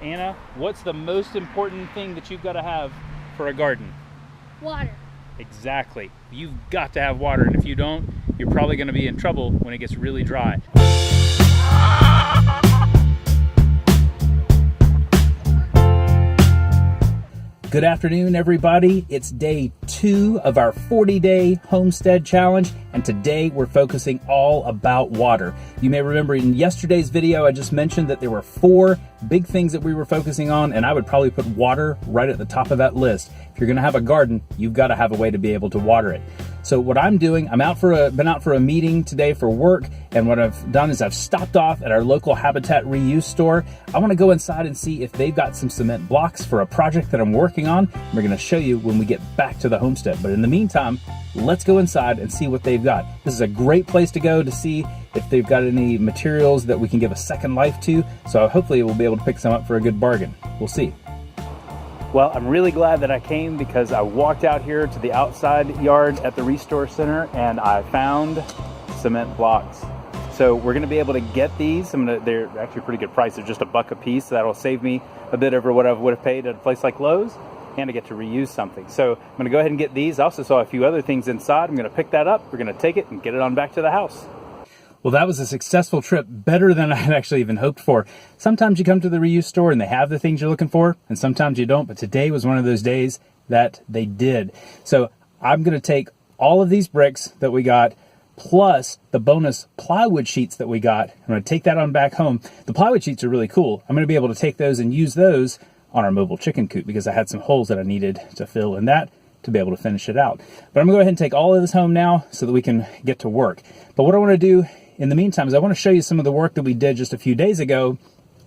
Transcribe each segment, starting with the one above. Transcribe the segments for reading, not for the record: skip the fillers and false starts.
Anna, what's the most important thing that you've got to have for a garden? Water. Exactly. You've got to have water, and if you don't, you're probably going to be in trouble when it gets really dry. Good afternoon, everybody. It's day 2 of our 40-day Homestead Challenge, and today we're focusing all about water. You may remember in yesterday's video, I just mentioned that there were 4 big things that we were focusing on, and I would probably put water right at the top of that list. If you're gonna have a garden, you've gotta have a way to be able to water it. So what I'm doing, been out for a meeting today for work, and what I've done is I've stopped off at our local habitat reuse store. I wanna go inside and see if they've got some cement blocks for a project that I'm working on. We're gonna show you when we get back to the homestead. But in the meantime, let's go inside and see what they've got. This is a great place to go to see if they've got any materials that we can give a second life to. So hopefully we'll be able to pick some up for a good bargain. We'll see. Well, I'm really glad that I came because I walked out here to the outside yard at the Restore Center and I found cement blocks. So we're gonna be able to get these. They're actually a pretty good price. They're just $1 a piece. So that'll save me a bit over what I would have paid at a place like Lowe's, and I get to reuse something. So I'm gonna go ahead and get these. I also saw a few other things inside. I'm gonna pick that up. We're gonna take it and get it on back to the house. Well, that was a successful trip, better than I had actually even hoped for. Sometimes you come to the reuse store and they have the things you're looking for, and sometimes you don't, but today was one of those days that they did. So I'm gonna take all of these bricks that we got, plus the bonus plywood sheets that we got. I'm gonna take that on back home. The plywood sheets are really cool. I'm gonna be able to take those and use those on our mobile chicken coop because I had some holes that I needed to fill in that to be able to finish it out. But I'm gonna go ahead and take all of this home now so that we can get to work. But what I wanna do in the meantime is I wanna show you some of the work that we did just a few days ago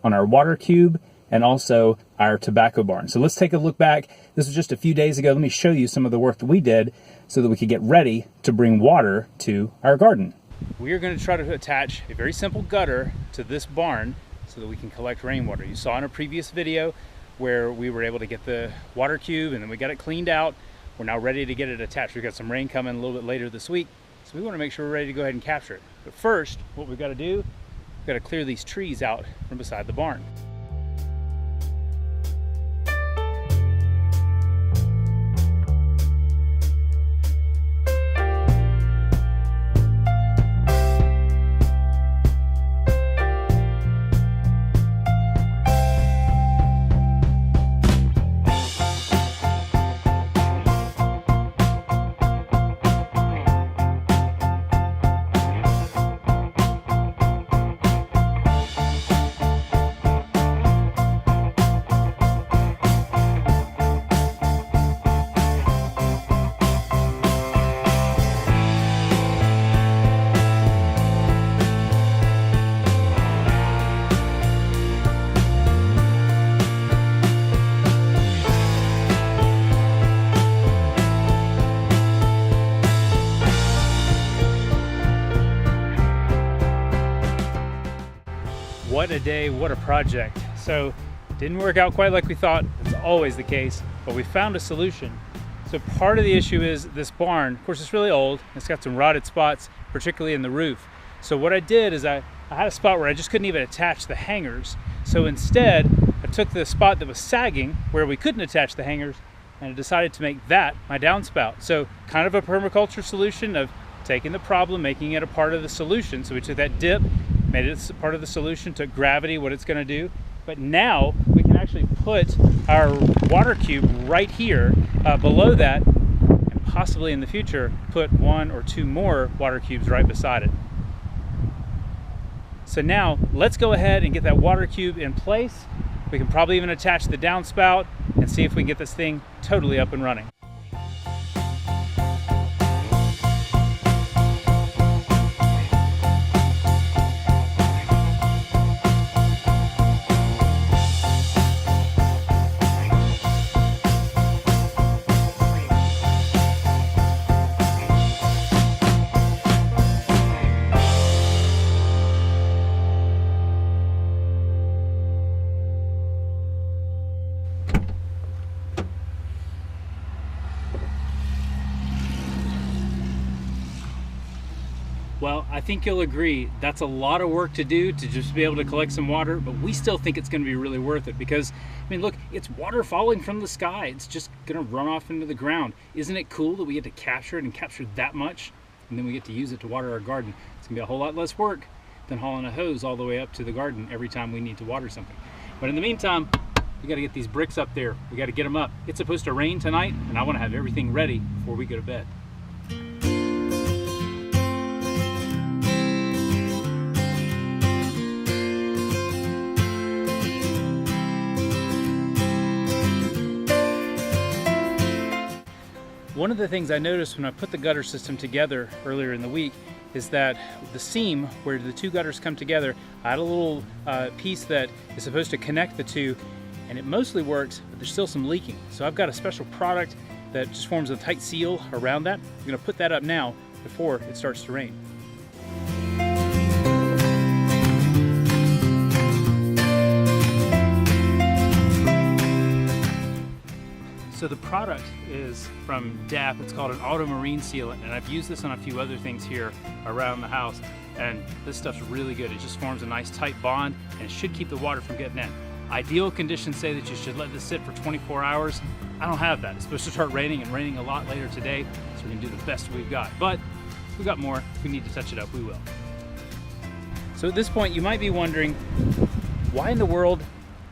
on our water cube and also our tobacco barn. So let's take a look back. This was just a few days ago. Let me show you some of the work that we did so that we could get ready to bring water to our garden. We are gonna try to attach a very simple gutter to this barn so that we can collect rainwater. You saw in a previous video where we were able to get the water cube and then we got it cleaned out. We're now ready to get it attached. We've got some rain coming a little bit later this week, so we want to make sure we're ready to go ahead and capture it. But first, what we've got to do, we've got to clear these trees out from beside the barn. What a day, what a project. So didn't work out quite like we thought. It's always the case, but we found a solution. So part of the issue is this barn, of course it's really old, it's got some rotted spots, particularly in the roof. So what I did is I had a spot where I just couldn't even attach the hangers. So instead, I took the spot that was sagging where we couldn't attach the hangers and I decided to make that my downspout. So kind of a permaculture solution of taking the problem, making it a part of the solution. So we took that dip, made it part of the solution, took gravity, what it's gonna do. But now we can actually put our water cube right here below that, and possibly in the future, put 1 or 2 more water cubes right beside it. So now let's go ahead and get that water cube in place. We can probably even attach the downspout and see if we can get this thing totally up and running. Well, I think you'll agree that's a lot of work to do to just be able to collect some water, but we still think it's going to be really worth it because, I mean, look, it's water falling from the sky. It's just going to run off into the ground. Isn't it cool that we get to capture it and capture that much, and then we get to use it to water our garden? It's going to be a whole lot less work than hauling a hose all the way up to the garden every time we need to water something. But in the meantime, we got to get these bricks up there. We got to get them up. It's supposed to rain tonight, and I want to have everything ready before we go to bed. One of the things I noticed when I put the gutter system together earlier in the week is that the seam where the two gutters come together, I had a little piece that is supposed to connect the two, and it mostly works, but there's still some leaking. So I've got a special product that just forms a tight seal around that. I'm gonna put that up now before it starts to rain. So the product is from DAP. It's called an auto marine sealant, and I've used this on a few other things here around the house, and this stuff's really good. It just forms a nice tight bond, and it should keep the water from getting in. Ideal conditions say that you should let this sit for 24 hours. I don't have that. It's supposed to start raining and raining a lot later today, so we're gonna do the best we've got. But if we've got more, if we need to touch it up, we will. So at this point, you might be wondering, why in the world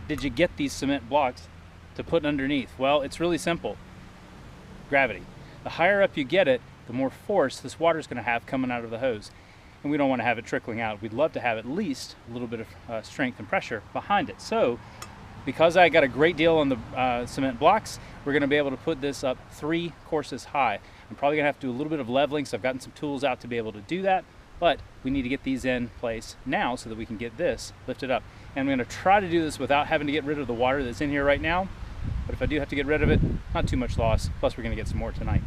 did you get these cement blocks to put underneath? Well, it's really simple. Gravity. The higher up you get it, the more force this water is going to have coming out of the hose. And we don't want to have it trickling out. We'd love to have at least a little bit of strength and pressure behind it. So, because I got a great deal on the cement blocks, we're going to be able to put this up 3 courses high. I'm probably going to have to do a little bit of leveling, so I've gotten some tools out to be able to do that. But we need to get these in place now so that we can get this lifted up. And I'm going to try to do this without having to get rid of the water that's in here right now. But if I do have to get rid of it, not too much loss. Plus we're going to get some more tonight.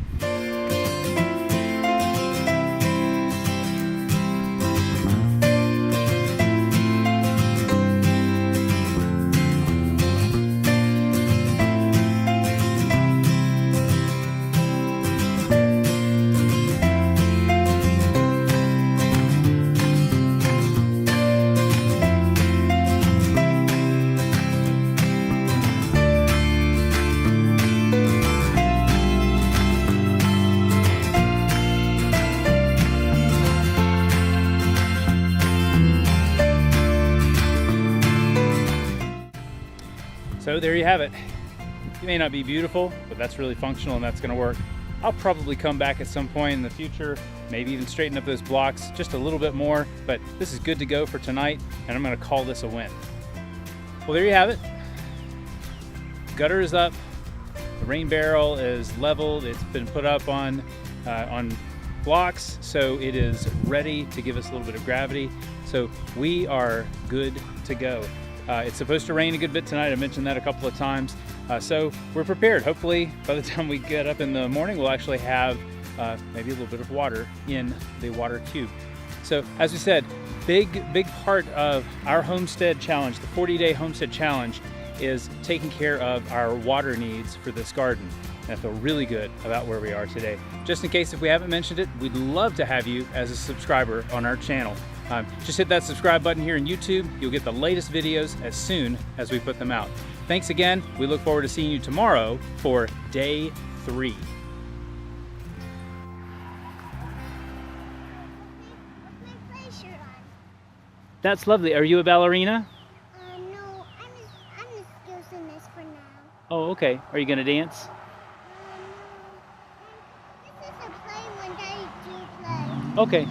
So there you have it. It may not be beautiful, but that's really functional and that's gonna work. I'll probably come back at some point in the future, maybe even straighten up those blocks just a little bit more, but this is good to go for tonight, and I'm gonna call this a win. Well, there you have it. Gutter is up, the rain barrel is leveled, it's been put up on blocks, so it is ready to give us a little bit of gravity. So we are good to go. It's supposed to rain a good bit tonight. I mentioned that a couple of times. So we're prepared. Hopefully by the time we get up in the morning, we'll actually have maybe a little bit of water in the water cube. So as we said, big part of our Homestead Challenge, the 40-day Homestead Challenge, is taking care of our water needs for this garden. And I feel really good about where we are today. Just in case if we haven't mentioned it, we'd love to have you as a subscriber on our channel. Just hit that subscribe button here on YouTube. You'll get the latest videos as soon as we put them out. Thanks again. We look forward to seeing you tomorrow for day 3. That's lovely. Are you a ballerina? No, I'm just using this for now. Oh, okay. Are you gonna dance? No. This is a play when Daddy do play. Okay.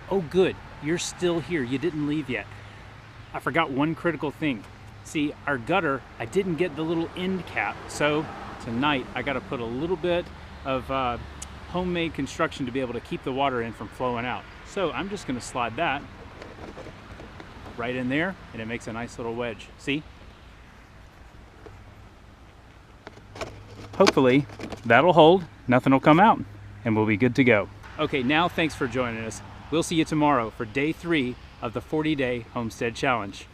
Oh, good. You're still here. You didn't leave yet. I forgot one critical thing. See, our gutter, I didn't get the little end cap, so tonight I got to put a little bit of homemade construction to be able to keep the water in from flowing out. So I'm just going to slide that right in there, and it makes a nice little wedge. See? Hopefully that'll hold, nothing will come out, and we'll be good to go. Okay, now thanks for joining us. We'll see you tomorrow for day 3 of the 40-day Homestead Challenge.